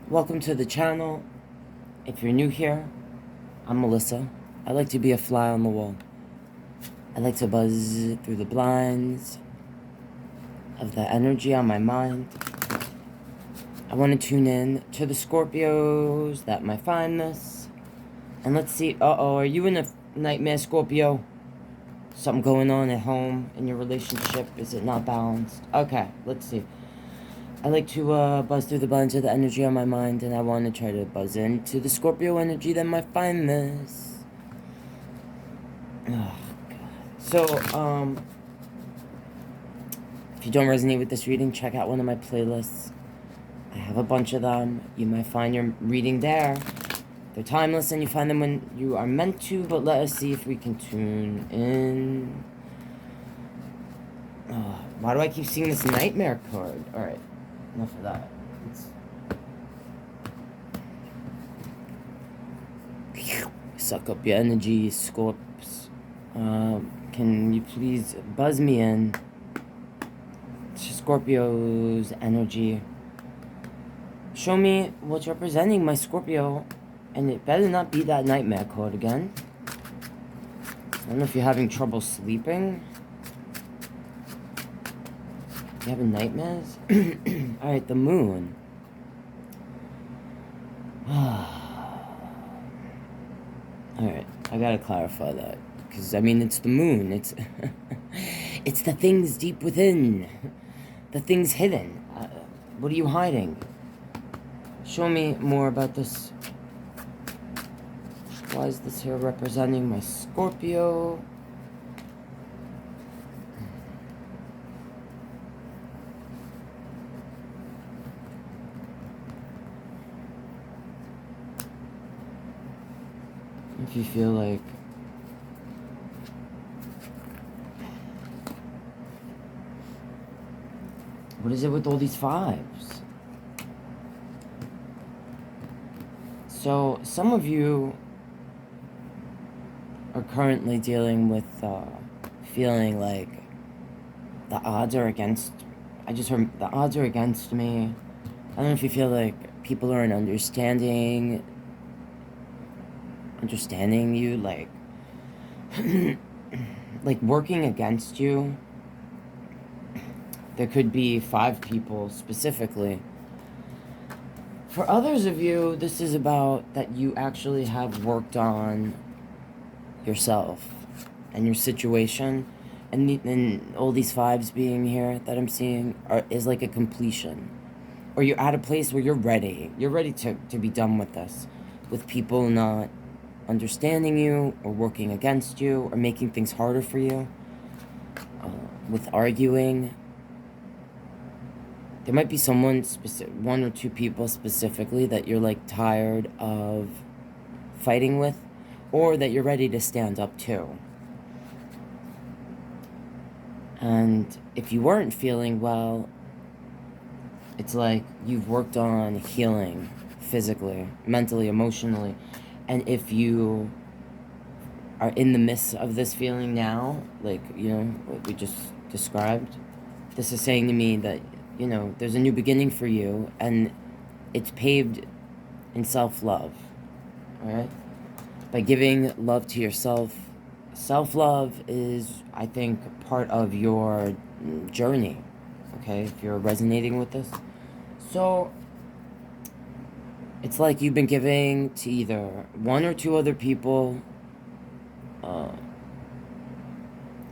Welcome to the channel. If you're new here, I'm Melissa. I like to be a fly on the wall. I like to buzz through the blinds of the energy on my mind. I want to tune in to the Scorpios that might find this. And let's see, are you in a nightmare, Scorpio? Something going on at home in your relationship? Is it not balanced? Okay, let's see. I like to buzz through the blinds of the energy on my mind, and I want to try to buzz into the Scorpio energy that might find this. Oh, God. So, if you don't resonate with this reading, check out one of my playlists. I have a bunch of them. You might find your reading there. They're timeless, and you find them when you are meant to, but let us see if we can tune in. Why do I keep seeing this nightmare card? Alright, enough of that. Suck up your energy, Scorps. Can you please buzz me in to Scorpio's energy? Show me what's representing my Scorpio, and it better not be that nightmare card again. I don't know if you're having trouble sleeping. You having nightmares? Alright, the moon. Alright, I gotta clarify that. Because, I mean, it's the moon. It's it's the things deep within. The things hidden. What are you hiding? Show me more about this. Why is this here representing my Scorpio? If you feel like what is it with all these fives? So some of you are currently dealing with feeling like the odds are against. I just heard the odds are against me. I don't know if you feel like people aren't understanding you, like like working against you. There could be 5 people specifically. For others of you, this is about that you actually have worked on yourself and your situation, and all these 5s being here that I'm seeing is like a completion, or you're at a place where you're ready to be done with this, with people not understanding you or working against you or making things harder for you, with arguing. There might be someone specific, 1 or 2 people specifically that you're like tired of fighting with, or that you're ready to stand up to. And if you weren't feeling well, it's like you've worked on healing physically, mentally, emotionally. And if you are in the midst of this feeling now, like, you know, what we just described, this is saying to me that, you know, there's a new beginning for you, and it's paved in self-love, all right? By giving love to yourself. Self-love is, I think, part of your journey, okay, if you're resonating with this. So it's like you've been giving to either 1 or 2 other people,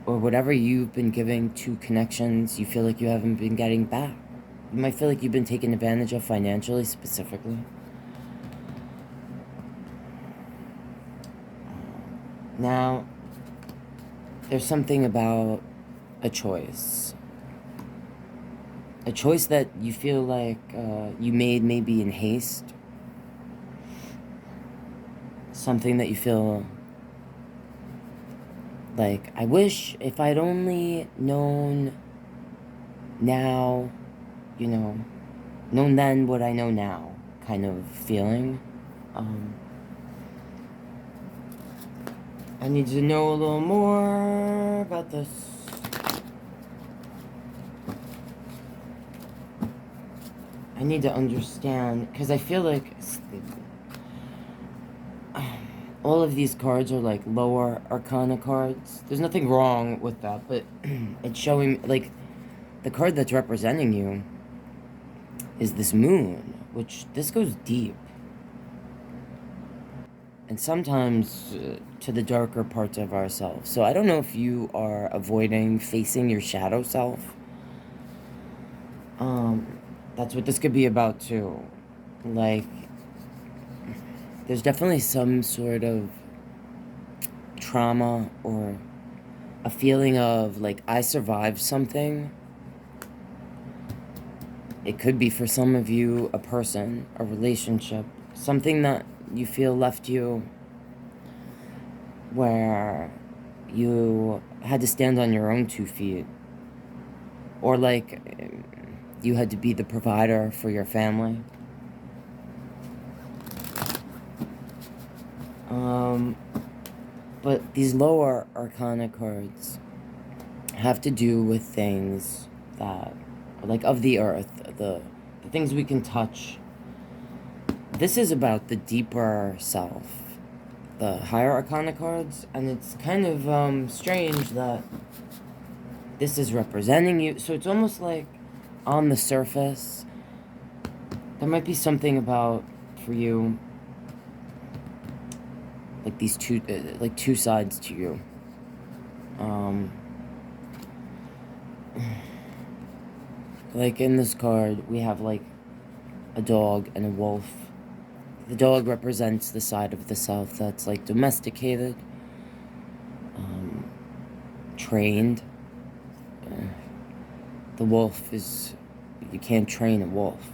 or whatever you've been giving to connections, you feel like you haven't been getting back. You might feel like you've been taken advantage of financially, specifically. Now, there's something about a choice. A choice that you feel like you made maybe in haste. Something that you feel like, I wish if I'd only known now, you know, known then what I know now, kind of feeling. I need to know a little more about this. I I need to understand, because I feel like all of these cards are like lower arcana cards. There's nothing wrong with that, but it's showing, like, the card that's representing you is this moon, which this goes deep. And sometimes to the darker parts of ourselves. So I don't know if you are avoiding facing your shadow self. That's what this could be about too. Like, there's definitely some sort of trauma or a feeling of, like, I survived something. It could be, for some of you, a person, a relationship, something that you feel left you where you had to stand on your own 2 feet. Or, like, you had to be the provider for your family. But these lower arcana cards have to do with things that, like, of the earth, the things we can touch. This is about the deeper self, the higher arcana cards, and it's kind of strange that this is representing you. So it's almost like, on the surface, there might be something about, for you, like these two sides to you. Like in this card, we have like a dog and a wolf. The dog represents the side of the self that's like domesticated, trained. The wolf is, you can't train a wolf.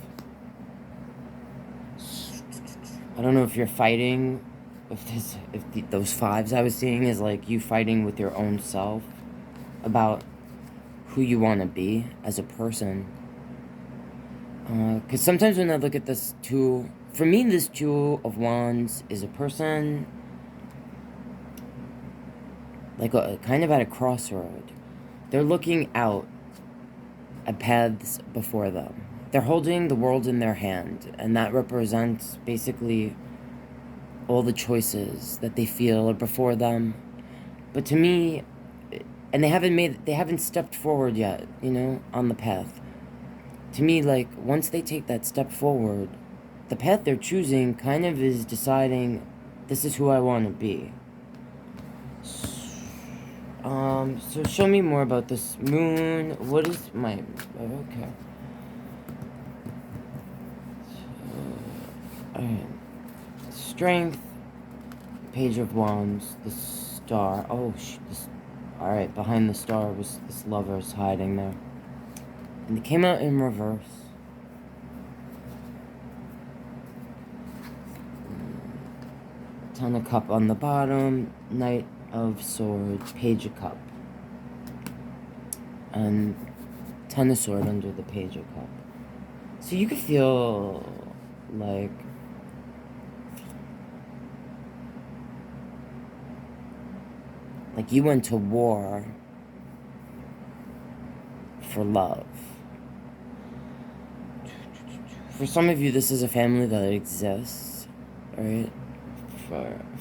I don't know if you're fighting, those 5s I was seeing is like you fighting with your own self about who you want to be as a person. Because sometimes when I look at this for me, this 2 of Wands is a person, like kind of at a crossroad. They're looking out at paths before them. They're holding the world in their hand, and that represents basically all the choices that they feel are before them. But to me, and they haven't stepped forward yet, you know, on the path. To me, like, once they take that step forward, the path they're choosing kind of is deciding, this is who I want to be. So show me more about this moon. What is my... Okay. Alright. Strength. Page of Wands. The star. Oh, alright, behind the star was this lover's hiding there. And it came out in reverse. Ten of Cup on the bottom. Knight of Swords. Page of Cup. And Ten of Swords under the Page of Cup. So you could feel like you went to war for love. For some of you, this is a family that exists, right?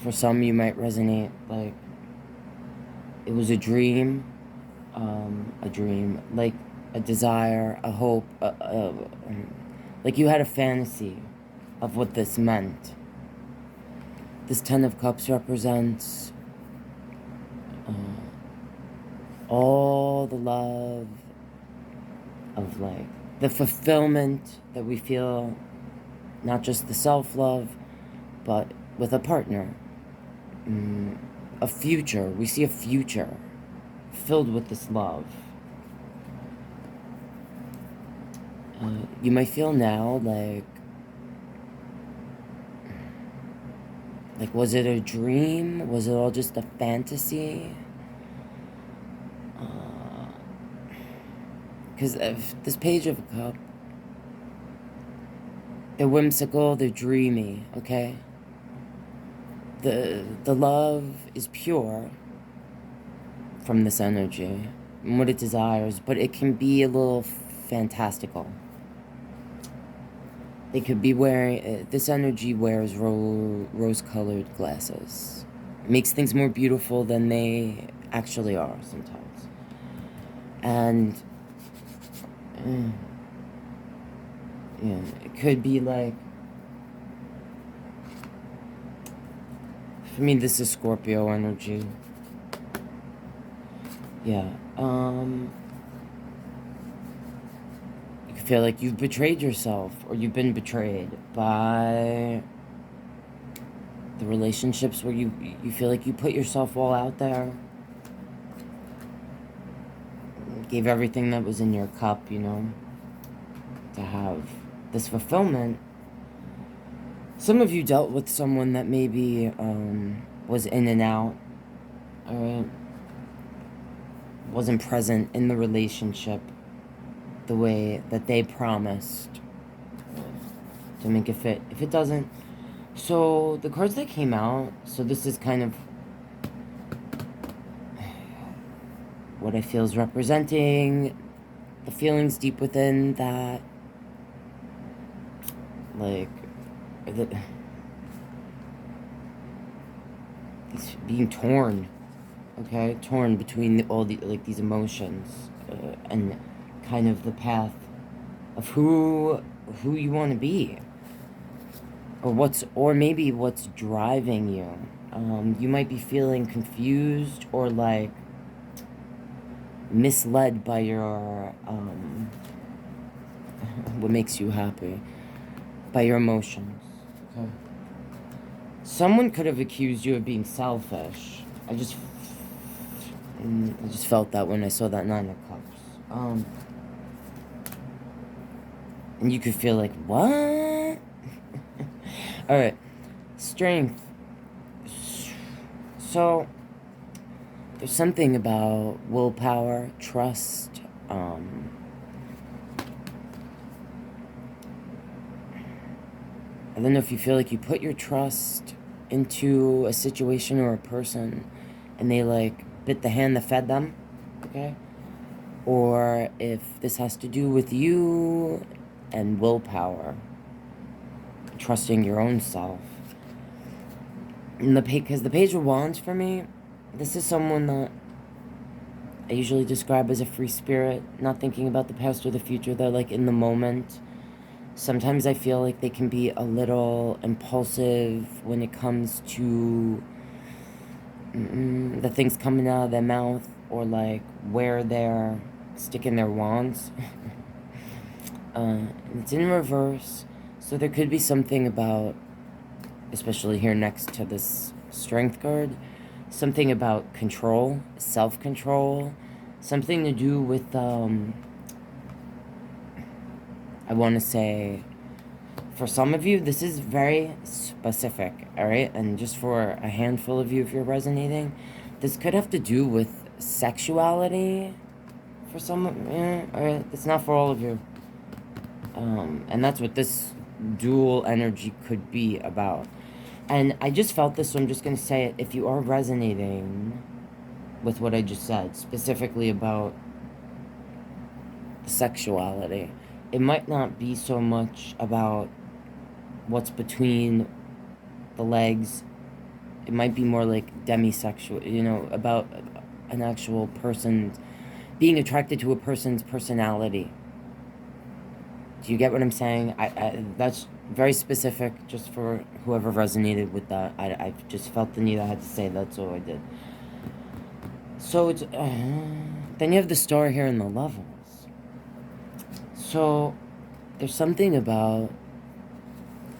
For some, you might resonate like it was a dream, like a desire, a hope, like you had a fantasy of what this meant. This Ten of Cups represents all the love of, like, the fulfillment that we feel, not just the self-love, but with a partner. A future. We see a future filled with this love. You might feel now like, was it a dream? Was it all just a fantasy? Because this Page of a Cup, they're whimsical, they're dreamy, okay? The love is pure from this energy and what it desires, but it can be a little fantastical. They could be wearing, this energy wears rose-colored glasses. It makes things more beautiful than they actually are sometimes. And, yeah, it could be like, for me, this is Scorpio energy. Yeah, you could feel like you've betrayed yourself, or you've been betrayed by the relationships where you feel like you put yourself all out there, gave everything that was in your cup, you know, to have this fulfillment. Some of you dealt with someone that maybe was in and out, alright, wasn't present in the relationship the way that they promised to make it fit. If it doesn't, so the cards that came out, so this is kind of what I feel is representing the feelings deep within that, like, it's being torn, okay, torn between all the, like, these emotions, and kind of the path of who you want to be, or maybe what's driving you. You might be feeling confused or like misled by your what makes you happy, by your emotions. Okay. Someone could have accused you of being selfish. I just felt that when I saw that Nine of Cups. And you could feel like, what? Alright. Strength. So, there's something about willpower, trust, I don't know if you feel like you put your trust into a situation or a person and they like bit the hand that fed them, okay? Or if this has to do with you and willpower, trusting your own self. And because the Page of Wands for me, this is someone that I usually describe as a free spirit, not thinking about the past or the future. They're like in the moment. Sometimes I feel like they can be a little impulsive when it comes to the things coming out of their mouth, or like where they're sticking their wands. It's in reverse, so there could be something about, especially here next to this Strength card, something about control, self-control, something to do with, I want to say, for some of you, this is very specific, alright? And just for a handful of you, if you're resonating, this could have to do with sexuality for some, alright? It's not for all of you. And that's what this dual energy could be about. And I just felt this, so I'm just going to say it. If you are resonating with what I just said, specifically about sexuality, it might not be so much about what's between the legs. It might be more like demisexual, you know, about an actual person being attracted to a person's personality. Do you get what I'm saying? That's very specific, just for whoever resonated with that. I just felt the need, I had to say that, so I did. So it's, then you have the star here in the levels. So there's something about,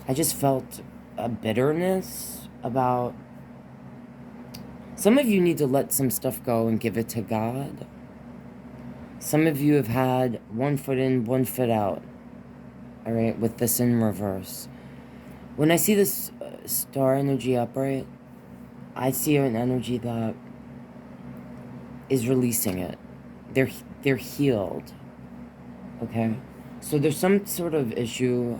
I just felt a bitterness about, some of you need to let some stuff go and give it to God. Some of you have had one foot in, one foot out. Alright, with this in reverse. When I see this star energy upright, I see an energy that is releasing it. They're healed. Okay? So there's some sort of issue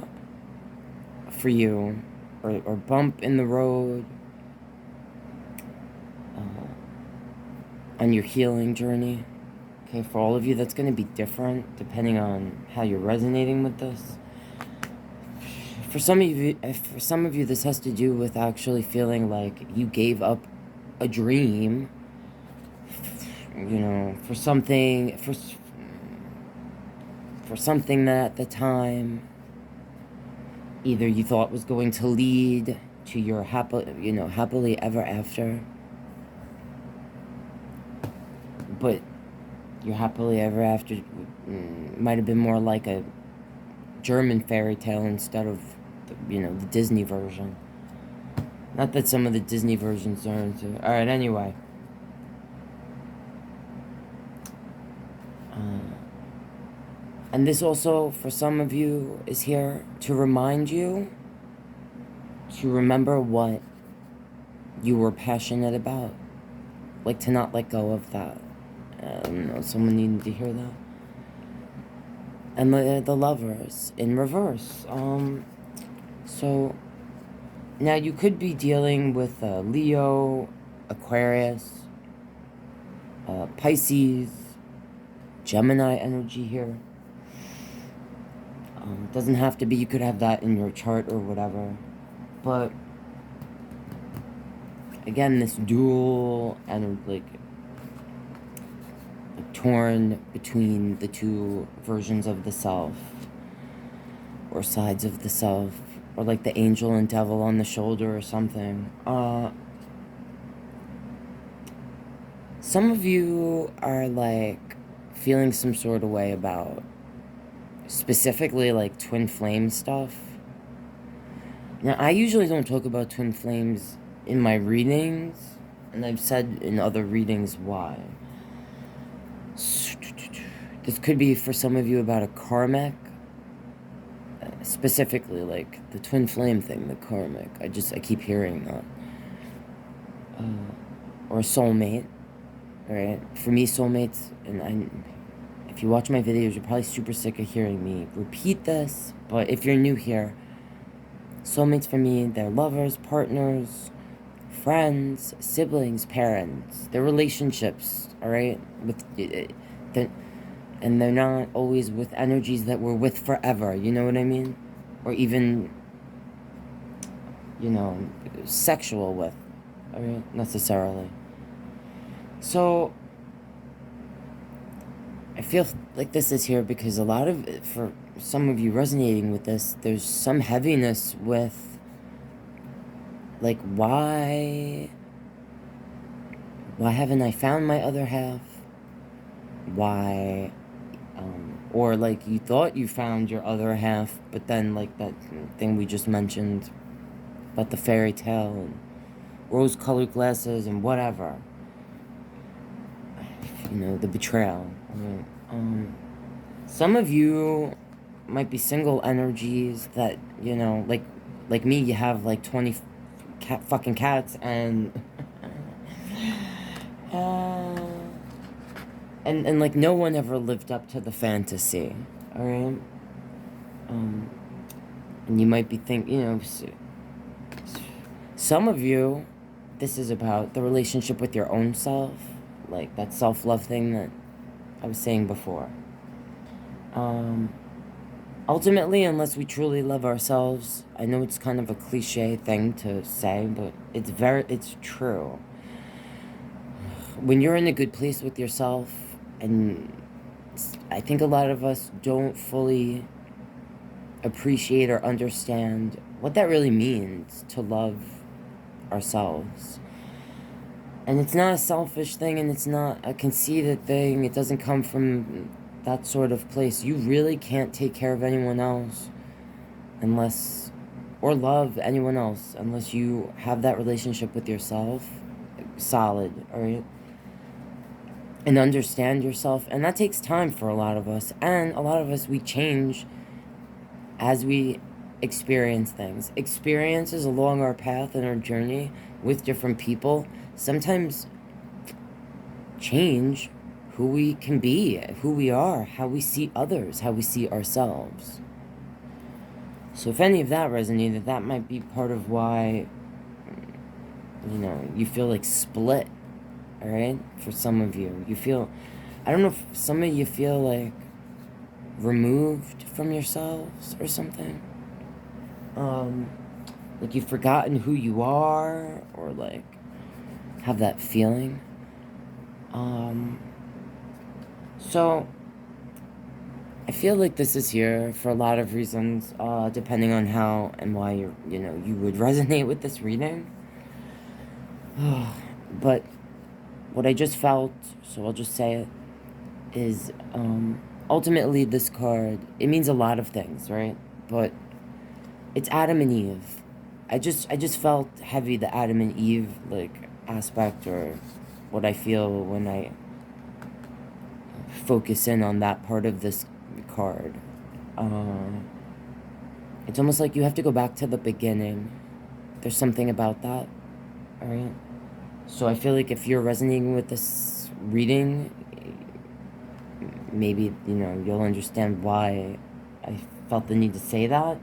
for you, or bump in the road, on your healing journey. Okay, for all of you, that's going to be different depending on how you're resonating with this. For some of you, this has to do with actually feeling like you gave up a dream, you know, for something that at the time either you thought was going to lead to your happily ever after, but your happily ever after might have been more like a German fairy tale instead of the Disney version. Not that some of the Disney versions aren't. Alright, anyway. And this also, for some of you, is here to remind you to remember what you were passionate about. Like, to not let go of that. I don't know, someone needed to hear that. And the Lovers in reverse. So now you could be dealing with Leo, Aquarius, Pisces, Gemini energy here. It doesn't have to be, you could have that in your chart or whatever. But again, this dual and like torn between the two versions of the self, or sides of the self, or like the angel and devil on the shoulder or something. Some of you are like feeling some sort of way about specifically like twin flame stuff. Now, I usually don't talk about twin flames in my readings, and I've said in other readings why. This could be for some of you about a karmic, specifically like the twin flame thing, the karmic. I keep hearing that. Or a soulmate, right? For me, soulmates, if you watch my videos, you're probably super sick of hearing me repeat this, but if you're new here, soulmates for me, they're lovers, partners, friends, siblings, parents. They're relationships, all right? And they're not always with energies that we're with forever, you know what I mean? Or even, sexual with, all right? Necessarily. So I feel like this is here because a lot of it, for some of you resonating with this, there's some heaviness with, like, why haven't I found my other half? Why, or like you thought you found your other half, but then like that thing we just mentioned about the fairy tale and rose-colored glasses and whatever. The betrayal. Some of you might be single energies that, like me, you have like 20 fucking cats and and like no one ever lived up to the fantasy, all right? And you might be thinking, some of you, this is about the relationship with your own self, like that self-love thing that I was saying before. Ultimately, unless we truly love ourselves, I know it's kind of a cliche thing to say, but it's true. When you're in a good place with yourself, and I think a lot of us don't fully appreciate or understand what that really means to love ourselves. And it's not a selfish thing, and it's not a conceited thing. It doesn't come from that sort of place. You really can't take care of anyone else or love anyone else unless you have that relationship with yourself solid, all right? And understand yourself. And that takes time for a lot of us. And a lot of us, we change as we experience things. Experiences along our path and our journey with different people sometimes change who we can be, who we are, how we see others, how we see ourselves. So if any of that resonated, that might be part of why, you feel like split, all right? For some of you. I don't know if some of you feel like removed from yourselves or something. like you've forgotten who you are, or like have that feeling. So I feel like this is here for a lot of reasons, depending on how and why you would resonate with this reading. But what I just felt, so I'll just say it, is ultimately this card, it means a lot of things, right? But it's Adam and Eve. I just felt heavy, the Adam and Eve like aspect, or what I feel when I focus in on that part of this card. It's almost like you have to go back to the beginning. There's something about that, alright? So I feel like if you're resonating with this reading, maybe, you'll understand why I felt the need to say that.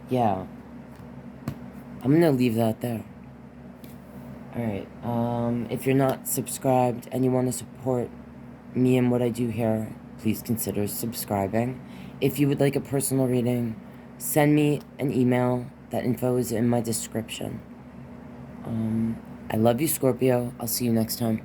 Yeah. I'm gonna leave that there. Alright, if you're not subscribed and you want to support me and what I do here, please consider subscribing. If you would like a personal reading, send me an email. That info is in my description. I love you, Scorpio. I'll see you next time.